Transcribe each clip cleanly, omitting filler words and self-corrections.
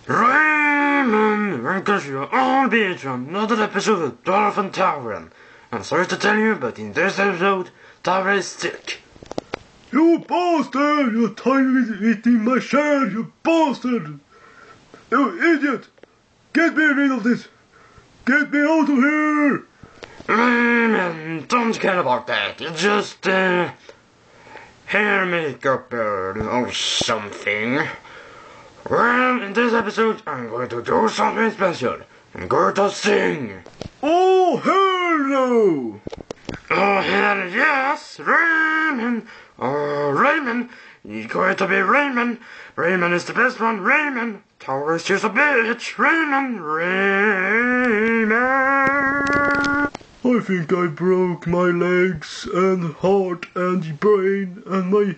Raymond, welcome to your own beach from another episode of Dolphin Tavern. I'm sorry to tell you, but in this episode, Tavern is sick. You bastard! You're tiny eating my share, you bastard! You idiot! Get me rid of this! Get me out of here! Raymond, don't care about that. It's just, hair makeup or something. Well, in this episode, I'm going to do something special. I'm going to sing. Oh, hell no! Oh, hell yes, Raymond. Oh, Raymond. He's going to be Raymond. Raymond is the best one, Raymond. Tower is just a bitch, Raymond. Raymond. I think I broke my legs and heart and brain and my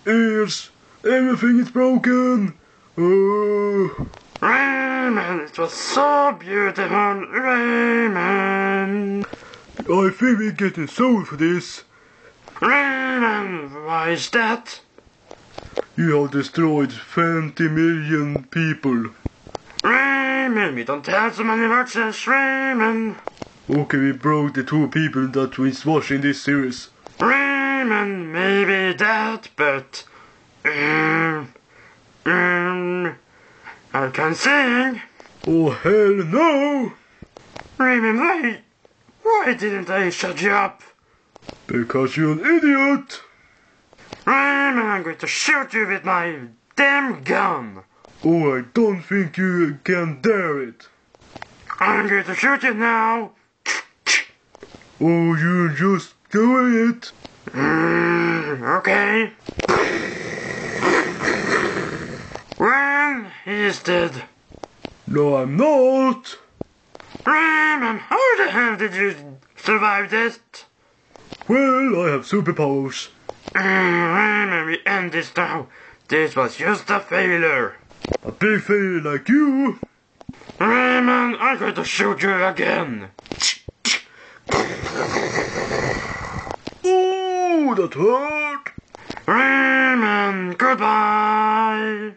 ears. Everything is broken. Oh. Raymond, it was so beautiful, Raymond. I think we're getting sold for this. Raymond, why is that? You have destroyed 20 million people. Raymond, we don't have so many watches, Raymond. Okay, we broke the 2 people that was watching this series. Raymond, maybe that, but... I can sing. Oh, hell no! Raymond, why didn't I shut you up? Because you're an idiot! Raymond, I'm going to shoot you with my damn gun. Oh, I don't think you can dare it. I'm going to shoot you now. Oh, you just do it. Okay. Well, he's dead. No, I'm not. Raymond, how the hell did you survive this? Well, I have superpowers. Raymond, we end this now. This was just a failure. A big failure like you. Raymond, I'm going to shoot you again. Oh, that hurt. Raymond, goodbye.